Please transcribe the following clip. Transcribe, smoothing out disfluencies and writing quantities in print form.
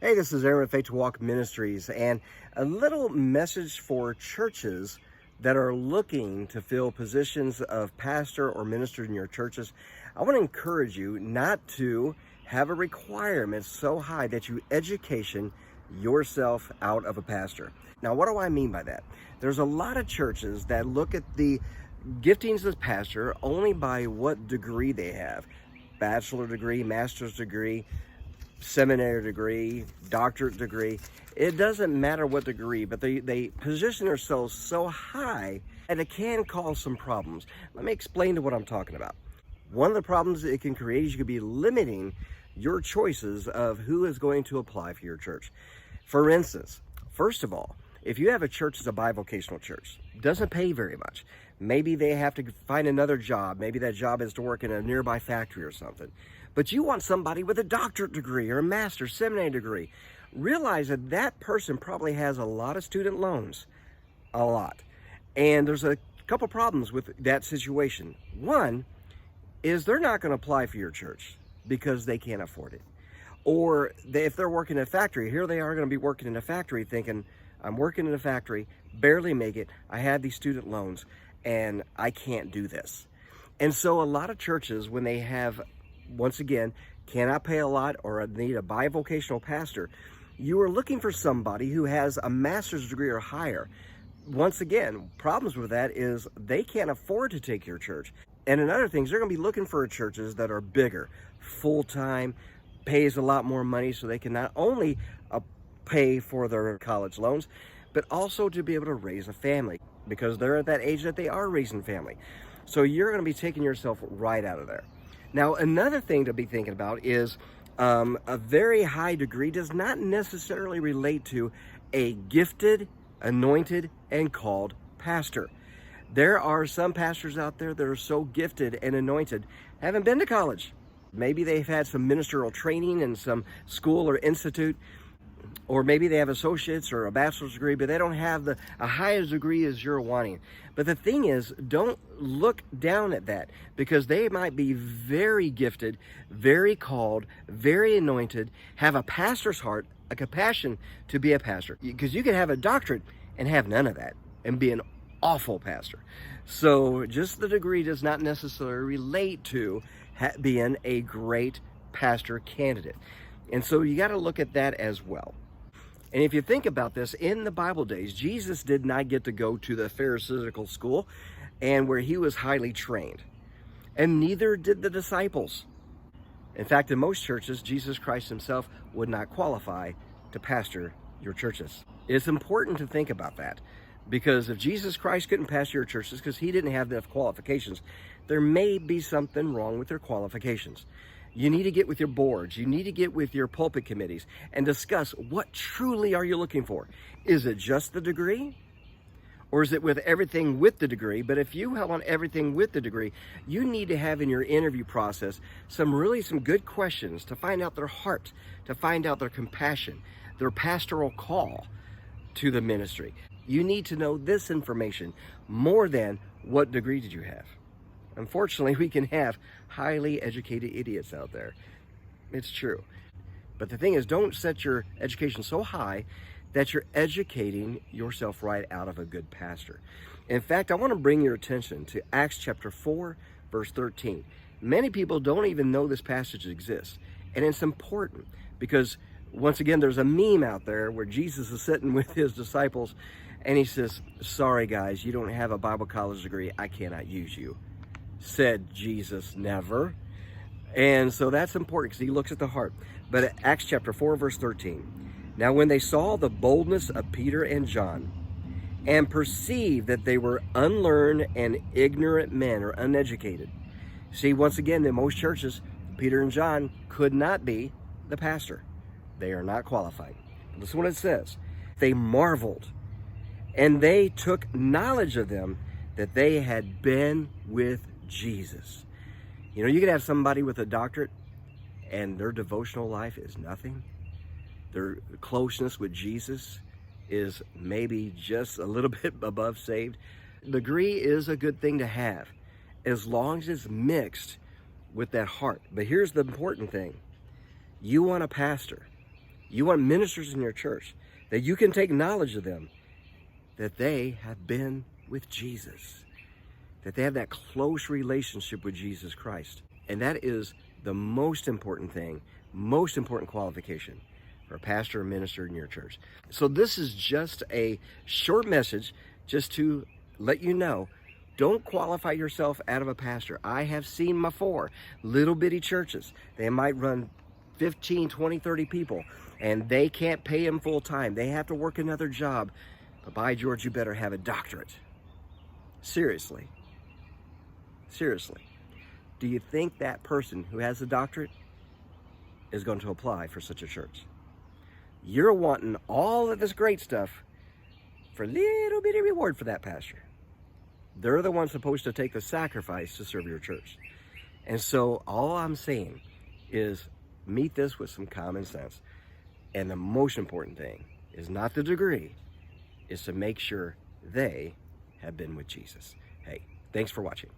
Hey, this is Aaron with Faith to Walk Ministries, and a little message for churches that are looking to fill positions of pastor or minister in your churches. I want to encourage you not to have a requirement so high that you education yourself out of a pastor. Now, what do I mean by that? There's a lot of churches that look at the giftings as pastor only by what degree they have. Bachelor degree, master's degree, seminary degree, doctorate degree. It doesn't matter what degree, but they position themselves so high and it can cause some problems. Let me explain to what I'm talking about. One of the problems it can create is you could be limiting your choices of who is going to apply for your church. For instance, first of all, if you have a church that's a bivocational church, doesn't pay very much. Maybe they have to find another job. Maybe that job is to work in a nearby factory or something. But you want somebody with a doctorate degree or a master's seminary degree. Realize that that person probably has a lot of student loans, a lot. And there's a couple problems with that situation. One is they're not going to apply for your church because they can't afford it. Or if they're working in a factory, here they are going to be working in a factory thinking, I'm working in a factory, barely make it, I have these student loans, and I can't do this. And so a lot of churches, when they have, once again, cannot pay a lot or need a bivocational pastor, you are looking for somebody who has a master's degree or higher. Once again, problems with that is they can't afford to take your church. And another thing is they're going to be looking for churches that are bigger, full-time, pays a lot more money so they can not only pay for their college loans, but also to be able to raise a family because they're at that age that they are raising family. So you're going to be taking yourself right out of there. Now, another thing to be thinking about is a very high degree does not necessarily relate to a gifted, anointed, and called pastor. There are some pastors out there that are so gifted and anointed, haven't been to college. Maybe they've had some ministerial training in some school or institute, or maybe they have associates or a bachelor's degree, but they don't have a high degree as you're wanting. But the thing is, don't look down at that because they might be very gifted, very called, very anointed, have a pastor's heart, a compassion to be a pastor. Because you can have a doctorate and have none of that and be an awful pastor. So just the degree does not necessarily relate to being a great pastor candidate. And so you got to look at that as well. And if you think about this, in the Bible days, Jesus did not get to go to the Pharisaical school and where he was highly trained. And neither did the disciples. In fact, in most churches, Jesus Christ himself would not qualify to pastor your churches. It's important to think about that because if Jesus Christ couldn't pastor your churches because he didn't have enough qualifications, there may be something wrong with their qualifications. You need to get with your boards. You need to get with your pulpit committees and discuss what truly are you looking for. Is it just the degree? Or is it with everything with the degree? But if you want everything with the degree, you need to have in your interview process some good questions to find out their heart, to find out their compassion, their pastoral call to the ministry. You need to know this information more than what degree did you have. Unfortunately, we can have highly educated idiots out there. It's true. But the thing is, don't set your education so high that you're educating yourself right out of a good pastor. In fact, I want to bring your attention to Acts chapter 4, verse 13. Many people don't even know this passage exists. And it's important because, once again, there's a meme out there where Jesus is sitting with his disciples and he says, sorry guys, you don't have a Bible college degree. I cannot use you. Said Jesus never. And so that's important because he looks at the heart. But Acts chapter 4, verse 13. Now when they saw the boldness of Peter and John and perceived that they were unlearned and ignorant men or uneducated. See, once again, in most churches, Peter and John could not be the pastor. They are not qualified. Listen what it says. They marveled and they took knowledge of them that they had been with Jesus. You know, you could have somebody with a doctorate and their devotional life is nothing. Their closeness with Jesus is maybe just a little bit above saved. Degree is a good thing to have as long as it's mixed with that heart. But here's the important thing. You want a pastor. You want ministers in your church that you can take knowledge of them, that they have been with Jesus, that they have that close relationship with Jesus Christ. And that is the most important thing, most important qualification for a pastor or minister in your church. So this is just a short message just to let you know, don't qualify yourself out of a pastor. I have seen before little bitty churches. They might run 15, 20, 30 people, and they can't pay them full time. They have to work another job. But by George, you better have a doctorate. Seriously. Seriously. Do you think that person who has a doctorate is going to apply for such a church? You're wanting all of this great stuff for a little bitty reward for that pastor. They're the ones supposed to take the sacrifice to serve your church. And so all I'm saying is meet this with some common sense. And the most important thing is not the degree, is to make sure they have been with Jesus. Hey, thanks for watching.